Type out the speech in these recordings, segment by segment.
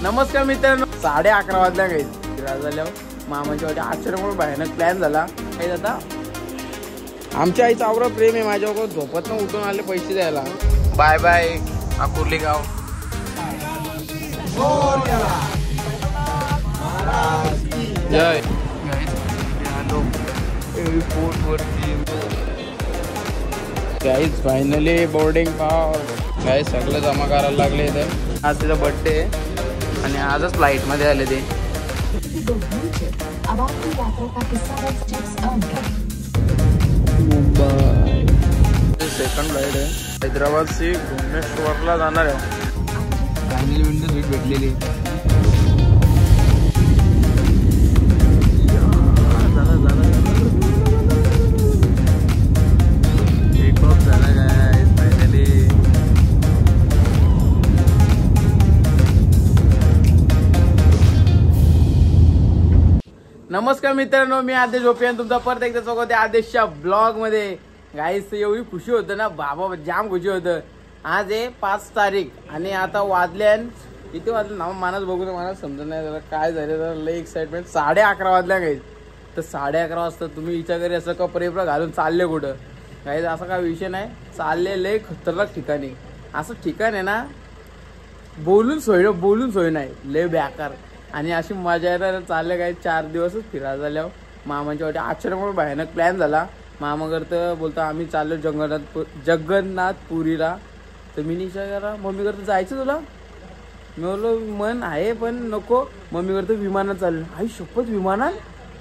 नमस्कार मित्रांनो, 11:30 वाजल्या काही झाल्या मामाच्या वाटे आश्चर्यामुळे भयानक प्लॅन झाला. काही आता आमच्या आईचं आवडं प्रेम आहे माझ्यावर. झोपत न उठून आले पैसे द्यायला. बाय बाय अकुर्ली गाव. जय guys finally boarding pass. Guys सगळं जमा करायला लागले इथे. आज तिचा बर्थडे आणि आजच फ्लाईट मध्ये आले ते. मुंबई सेकंड फ्लाईट आहे. हैदराबाद से भुवनेश्वरला जाणार आहे. फायनली विंडो सीट भेटलेली. नमस्कार मित्रांनो, मी आदेश झोपे आणि तुमचा परत एकदा स्वागत आहे आदेशच्या ब्लॉग मध्ये. गाईस एवढी खुशी होतं ना बाबा, जाम खुशी होतं. आज आहे 5 तारीख आणि आता वाजल्या किती वाजले नाव मानस बघून मला समजत नाही जरा काय झालं. जरा लई एक्साइटमेंट. 11:30 वाजल्या गाईस. तर 11:30 वाजता तुम्ही हिच्या घरी असं कपडे घालून चालले कुठं गाईस? असा काय विषय नाही. चालले लई खतरनाक ठिकाणी. असं ठिकाण आहे ना, बोलून सोय नाही, लय बेकार. आणि अशी मजा येणार. चालले काय 4 दिवसच फिरायला झाल्यावर मामाच्या वाटे आश्चर्यामुळे भयानक प्लॅन झाला. मामा करतं बोलतो आम्ही चाललो जगन्नाथपुरीला. तर मी निशा करा मम्मी करतं जायचं तुला. मी बोललो मन आहे पण नको. मम्मी करतं विमानात चाललं. आई शपथ विमानात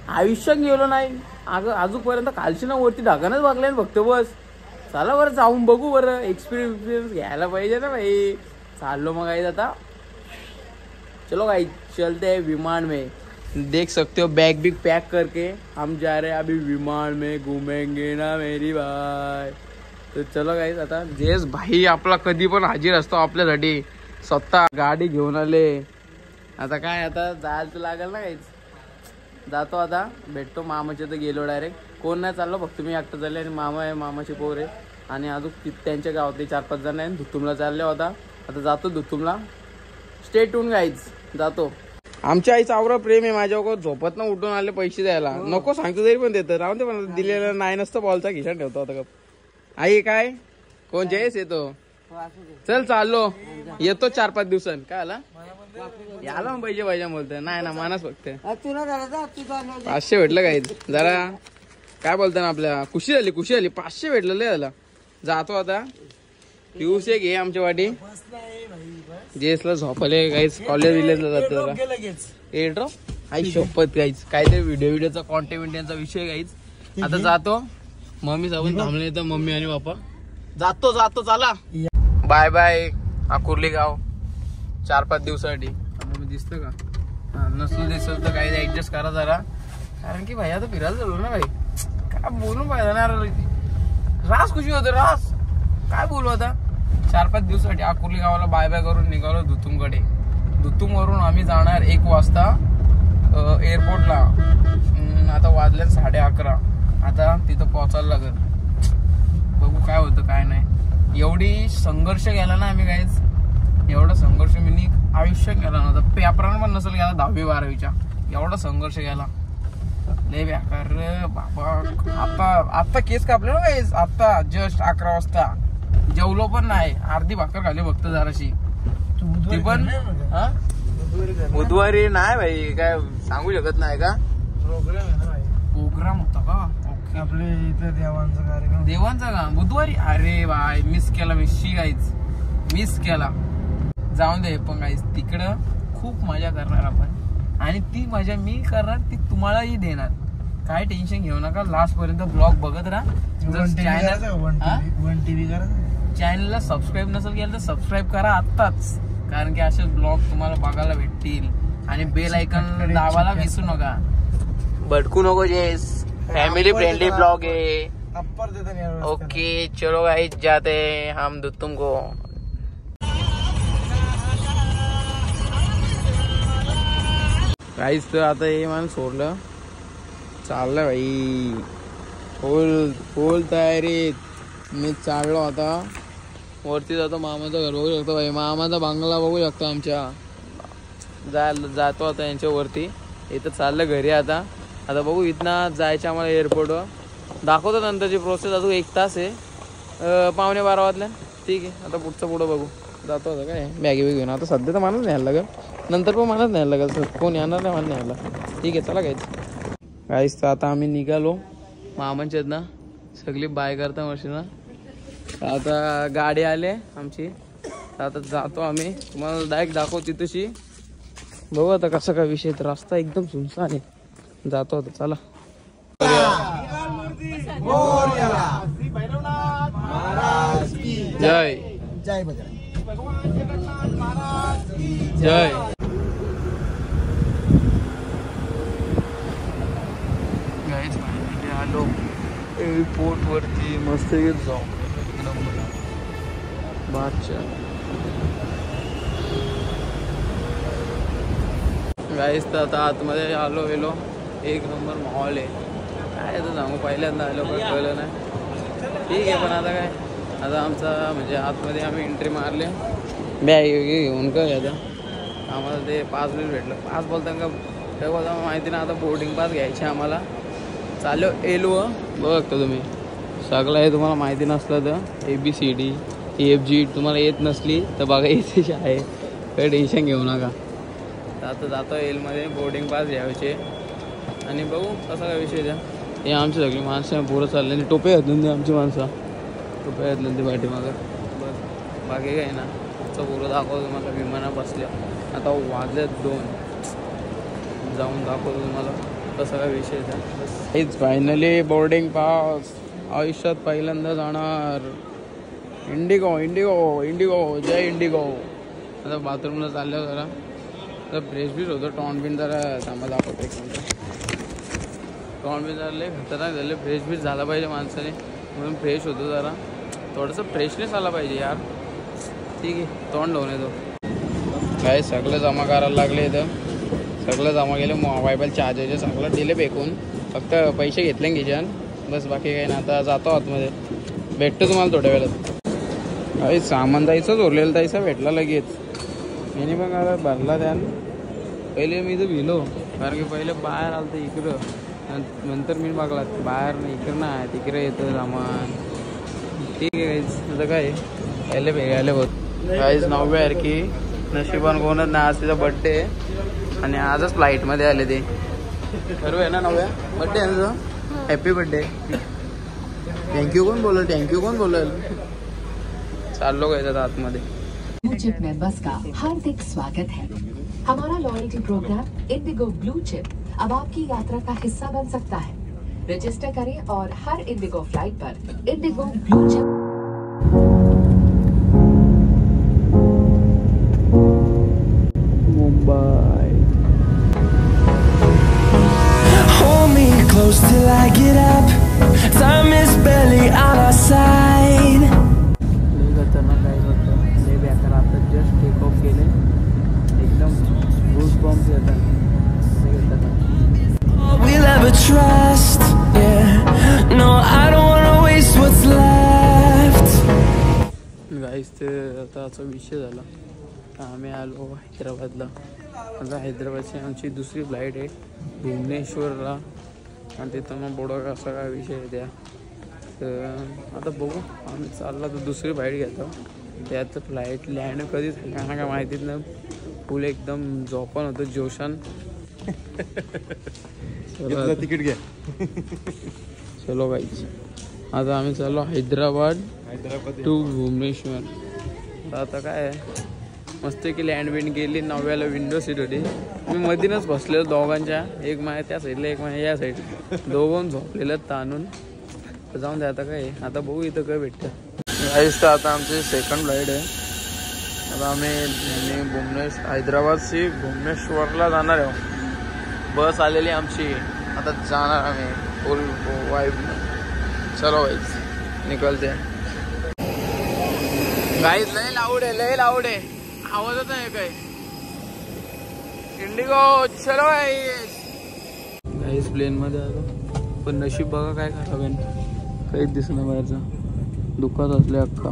आयुष्यात गेलो नाही अगं अजूनपर्यंत. खालची ना वरती ढगानच बघल्या फक्त बस. चला बरं जाऊन बघू बरं, एक्सपिरियन्स घ्यायला पाहिजे ना भाई. चाललो मग आई आता. चलो भाई चलते हैं विमान में. देख सकते हो बैग भी पैक करके हम जा रहे हैं अभी विमान में. घूमेंगे ना मेरी भाई. तर चलो गाईज आता जेस भाई आपला कधी पण हाजीर असतो आपल्यासाठी. स्वतः गाडी घेऊन आले. आता काय आता जायला तर लागेल ना गाईज. जातो आता, भेटतो मामाच्या. तर गेलो डायरेक्ट. कोण नाही चाललो, फक्त मी एकटं चालले आणि मामा आहे, मामाचे पोर आहे आणि अजून त्यांच्या गावातले 4-5 जण आहे. धुतुमला चालले होता. आता जातो धुतुमला. स्टे ट्यून गाईज, जातो. आमच्या आईचं आवडं प्रेम आहे माझ्यावर. झोपत न उठून आले पैसे द्यायला. नको सांगतो तरी पण देतं. राहून दे पण दिलेलं नाही नसतं. बॉलचा खिशात ठेवतो आता गप. आई काय कोण जयस येतो. चल चाललो, येतो 4-5 दिवसांनी. काय आला याला मग पाहिजे बोलतोय. नाही ना मानस फक्त 500 भेटलं काय जरा. काय बोलतो ना आपल्या खुशी झाली 500 भेटलं लय झाला. जातो आता. पिऊस एक घे आमच्या वाटी. जेसला झोपले गाईज. कॉलेज विलेजला जातो जरा. आई शपथ गाईज काहीतरी व्हिडिओचा कॉन्टेंटचा विषय गाईज. आता जातो. मम्मी जाऊन थांबले तर मम्मी आणि बापा. जातो चला. बाय बाय अकुर्ली गाव. 4-5 दिवसासाठी. दिसतं का? नसलं दिसत तर काही ऍडजस्ट करा जरा. कारण की भाई आता फिरायला चालू ना भाई. काय बोलून पाहिजे ना रास खुशी होते रास. काय बोलू आता. 4-5 दिवसासाठी अकुर्ली गावाला बाय बाय करून निघालो धुतुमकडे. धुतुमवरून आम्ही जाणार 1 वाजता एअरपोर्टला. आता वाजल्या 11:30. आता तिथं पोहोचायला लागेल. बघू काय होतं काय नाही. एवढी संघर्ष केला ना आम्ही गाईज. एवढा संघर्ष मी आयुष्यात केला नव्हता. पेपरांना पण नसेल गेला 10वी-12वीच्या. एवढा संघर्ष केला लय बेकार बाबा. आता केस कापले ना गाईज. आता जस्ट 11 वाजता. जेवलो पण नाही. अर्धी भाकर खाली फक्त जराशी. ती पण बुधवारी नाही भाई. काय सांगू शकत नाही का. प्रोग्राम होता का आपले इथं देवांचा कार्यक्रम. देवांचा का बुधवारी. अरे बाय मिस केला. मिस केला. जाऊन दे पण गाईज तिकडं खूप मजा करणार आपण. आणि ती मजा मी करणार ती तुम्हालाही देणार. काय टेन्शन घेऊ नका. लास्ट पर्यंत ब्लॉग बघत राहा. चॅनलला सबस्क्राईब नसेल केलं तर सबस्क्राईब करा आत्ताच. कारण की असे ब्लॉग तुम्हाला बघायला भेटतील. आणि बेल आयकॉन दाबायला विसरू नका. भटकू नको. जेस फैमिली फ्रेंडली ब्लॉग है. ओके चलो गाइस जाते हम धुतुम को. गाइस तर आता हे मला सोडलं. चाललं भाई फुल तयारीत. मी चाललो आता वरती. जातो मामाचं घर बघू शकतो भाई. मामाचा बंगला बघू शकतो आमच्या. जातो आता यांच्यावरती. इथं चाललं घरी आता बघू. इथनं जायचं आम्हाला एअरपोर्टवर. दाखवतो नंतरची प्रोसेस. अजून 1 तास आहे. 11:15 वाजल्या. ठीक आहे, आता पुढं बघू. जातो आता काय मॅगी बी घेऊन. आता सध्या तर मलाच न्यायला लागेल, नंतर पण मलाच न्यायला लागेल. सर कोण येणार नाही मला न्यायला. ठीक आहे चला गाईस. तर आता आम्ही निघालो मामांच्या इथनं. सगळी बाय करता मशीन. आता गाडी आले आमची. आता जातो आम्ही. तुम्हाला डायरेक्ट दाखवतो तिथशी. बघू आता कसा काय विषय. रस्ता एकदम सुनसान आहे. जातो आता चला. जय जय बजरंग. जय. गाईज फायनली आलो एअरपोर्ट वरती. मस्त जाऊ गाईज. तर आता आतमध्ये आलो गेलो. 1 नंबर माहोल आहे. काय तर सांगू, पहिल्यांदा आलो पण कळलं नाही. ठीक आहे, पण आता काय, आता आमचा म्हणजे आतमध्ये आम्ही एंट्री मारले. बॅग घेऊन काय आता आम्हाला ते 5 मिनिट भेटलं. 5 बोलताना काय बोलता माहिती ना. आता बोर्डिंग पास घ्यायचे आम्हाला. चालू एलो बघतो तुम्ही. सगळं आहे तुम्हाला माहिती नसलं तर ABCD EFG तुम्हाला येत नसली तर बघा इथे आहे. काही टेन्शन घेऊ नका. तर आता जातो एलमध्ये बोर्डिंग पास घ्यायचे आणि बघू कसा काय विषय द्या. हे आमची सगळी माणसं पुरं चालले. आणि टोपे घातली आमची माणसं. टोपे घातली ती पाठीमागं. बस बाकी काय ना. आमचं पुरं दाखवतो तुम्हाला. विमाना बसल्या. आता वाजल्यात 2. जाऊन दाखवतो तुम्हाला कसा काय विषय द्या. हेच फायनली बोर्डिंग पास. आयुष्यात पहिल्यांदा जाणार. इंडिगो इंडिगो इंडिगो जय इंडिगो. आता बाथरूमला चाललं जरा. तर फ्रेश बीच होतं. टॉन बिन जरा थांबा दाखवतो एक मिनिट. टॉन बिन जरा लय खतरनाक झाले. फ्रेश बीच झाला पाहिजे माणसाने, म्हणून फ्रेश होतो जरा. थोडंसं फ्रेशनेस आला पाहिजे यार. ठीक आहे, तोंड धुवून येतो. काय सगळं जमा करायला लागले इथं. सगळं जमा केलं. मोबाईल चार्जरचे सगळं दिले फेकून. फक्त पैसे घेतले घ्यायच्यान बस. बाकी काही ना. आता जातो आतमध्ये. भेटतो तुम्हाला थोड्या वेळात. अरे सामान जायचंच उरलेलं जायचा भेटला लगेच. मी पण आता भरला त्यान. पहिले मी इथं भिलो, कारण की पहिले बाहेर आलं तर इकडं. नंतर मी बघला बाहेर नाही, इकडं नाही, तिकडे येतं सामान. ठीक आहे काहीच. आता काय पहिले भेगायला होत काहीच. 9वी आहे की नशिबान कोणच नाही. आज तिचा बड्डे आहे आणि आजच फ्लाईटमध्ये आले ते. बरोबर आहे ना. 9व्या बड्डे आहे ना तुझा. Happy birthday. थँक्यू कोण बोलेल. थँक्यू कोण बोलेल. चाललो गए आतमध्ये. ब्लू चिप मेंबर्स का हार्दिक स्वागत है. हमारा loyalty programme IndiGo blue chip अब आपकी यात्रा का हिस्सा बन सकता है. रजिस्टर करें और हर इंडिगो फ्लाइट पर IndiGo blue chip. Mumbai. Hold me close till I get up. Time is barely on our side. Just take off केले. एकदम गुड बॉम्ब येतात. We'll ever trust, yeah. No, I don't wanna waste what's left. गाईस ते आता असा विषय झाला. आम्ही आलो हैदराबादला. आता हैदराबादची आमची दुसरी फ्लाईट आहे भुवनेश्वरला. आणि तिथं मग बोडा असा काय विषय आहे त्या. तर आता बघू. आम्ही चालला तर दुसरी फ्लाईट घेतो. त्यात फ्लाईट लँड कधी झाली मला काय माहितीच नाही. फुल एकदम झोपण होतं जोशान. तिकीट घ्या. चलो गाईच. आता आम्ही चाललो हैदराबाद टू भुवनेश्वर. तर आता काय मस्त की लँड बिंड केली. 9व्याला विंडो सीट होती. मी मधीनच बसलेलो दोघांच्या. एक माझ्या त्या साईडला एक माझ्या या साईड. दोघं झोपलेलं ताणून. जाऊन द्या आता काय. आता बघू इथं काय भेटतं. गाईस आता आमची सेकंड फ्लाईट आहे. आता आम्ही हैदराबादशी भुवनेश्वरला जाणार आहे. बस आलेली आमची. आता जाणार आम्ही फुल वाईब. चलो गाईस निकलते. गाईस लय लाऊड आहे, लय लाऊड आहे. आवाजच नाही काय. इंडिगो चलो गाईस. प्लेन मध्ये आलो पण नशीब बघा काय खराब आहे. काहीच दिसणं बाहेरचं. दुःखात असले अख्खा.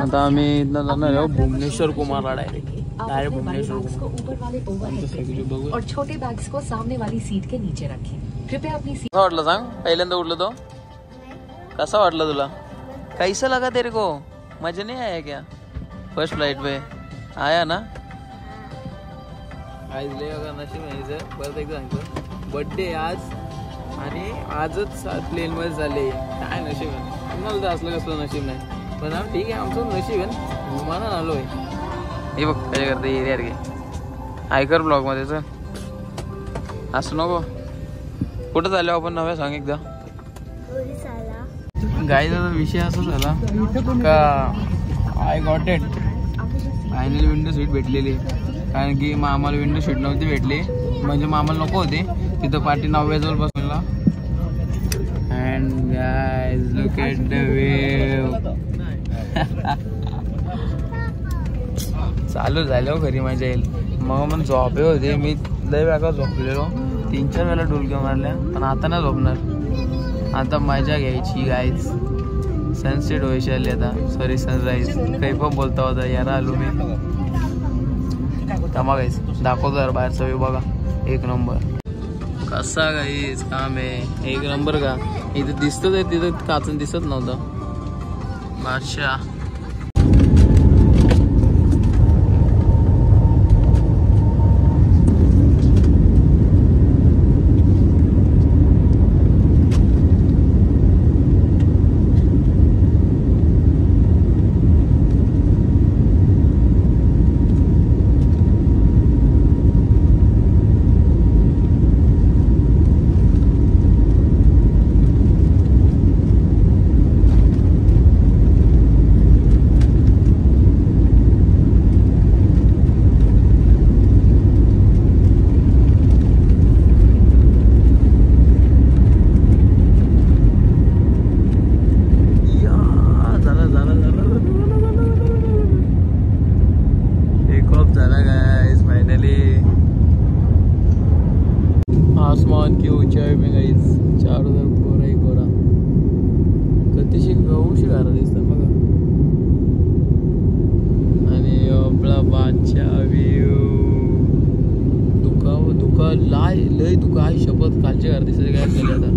आता आम्ही इथनं जाणार आहोत भुवनेश्वर कुमारला डायरेक्ट. आप अपने बड़े बैग्स को ऊपर वाले ओवरहेड बिन और छोटे बैग्स को सामने वाली सीट के नीचे रखें। कृपया अपनी सीट। कसा वाटलं सांग? पहिल्यांदा उडलो तो कसा वाटलं तुला? कैसा लगा तेरे को? मजा नहीं आया क्या फर्स्ट फ्लाइट पे? आया ना? आज लय बघा नशीब आहे परत एकदा सांगतो बर्थडे आज आणि आजच प्लेन मध्ये झाले. काय नशीब आहे तुम्हाला तर असलं कसलं नशीब नाही पण ठीक आहे आमचं नशीब आहे विमानात आलोय. हे बघ काय करते एरिया रे आयकर ब्लॉग मध्ये तर असं नको. कुठं चाललो आपण नव्या सांग एकदा. गाईचा विषय असा झाला का I got it finally window seat भेटलेली कारण की मग आम्हाला विंडो सीट नव्हती भेटली म्हणजे मग आम्हाला नको होती तिथं पाठी 9व्या बसला. And guys look at the wave. चालू झालं घरी मजा येईल. मग मग झोपे होते मी लय वेळा झोपलेलो 3-4 वेळा डुलक्या मारल्या पण आता नाही झोपणार. आता मजा घ्यायची गाईज. सनसेट व्हायची आली आता सॉरी सनराईज काही पण बोलता होता यार आलो मी. थांबा गाईज दाखवतो यार बाहेरचा व्यू बघा एक नंबर. कसा गाईज काम आहे एक नंबर का. इथं दिसतच आहे तिथं काचून दिसत नव्हतं बादशाह. आसमान की ऊंचाई में गाइस चारों तरफ कोरा ही कोरा. कधीशी गहूशी घारा दिसतात बघा आणि आपला बादशाह व्ह्यू. दुका लय दुका आहे शपथ. कालचे घर दिसत काय झाले आता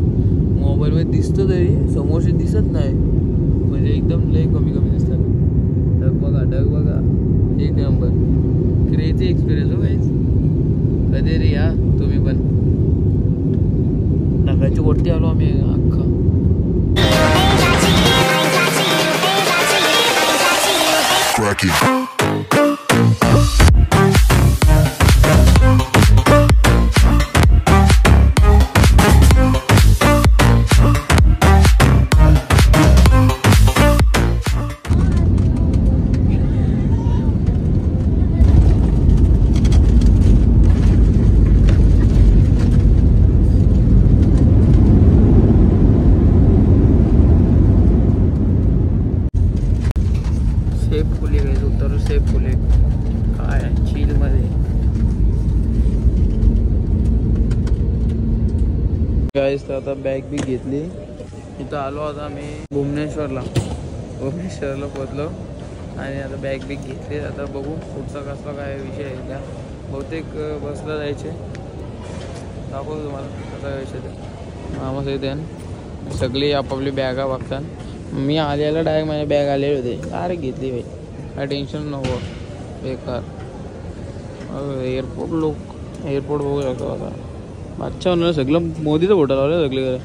मोबाईल मध्ये दिसतं तरी समोरचे दिसत नाही म्हणजे एकदम लय कमी दिसतात. ढग बघा एक नंबर क्रेझी एक्सपिरियन्स हो गाईज. कधी रे या तुम्ही पण. ढगाची वरती आलो आम्ही अख्खा. सेफ फुले काय चील मध्ये गाईस. तर आता बॅग बी घेतली इथं आलो आता मी भुवनेश्वरला पोहोचलो आणि आता बॅग बी घेतली. आता बघू पुढचा कसला काय विषय आहे त्या बहुतेक बसला जायचे दाखवतो तुम्हाला कसा विषय ते. मामा सहित सगळी आपापली बॅगा बघतात. मी आलेला डायरेक्ट माझ्या बॅग आलेले होते डायरेक्ट घेतली भाई काय टेन्शन नको बेकार. एअरपोर्ट बघू शकतो आता. अच्छा होणार सगळं मोदीचं फोटो लावलं सगळीकडे.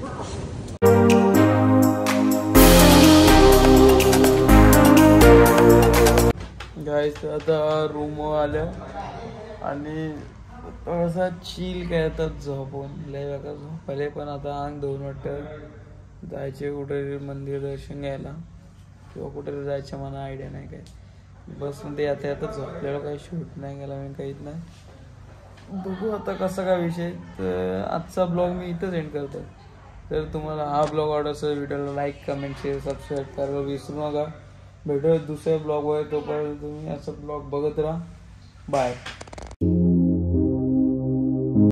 गाईस आता रूम आल्या आणि थोडासा चिल काय आता झोपून लय वेळा झोपले पण आता अंग धुवून वाटतं जायचे कुठे मंदिर दर्शन घ्यायला किंवा कुठे जायचं मला आयडिया नाही काय. बसून ते आता झोपलेलं काही शूट नाही केला मी काहीच नाही. बघू आता कसा काय विषय. तर आजचा ब्लॉग मी इथंच एंड करतो. तर तुम्हाला हा ब्लॉग आवडला असेल व्हिडिओला लाईक कमेंट शेअर सबस्क्राईब करायला विसरू नका. भेटूया दुसऱ्या ब्लॉगवर. तोपर्यंत तुम्ही असं ब्लॉग बघत राहा. बाय.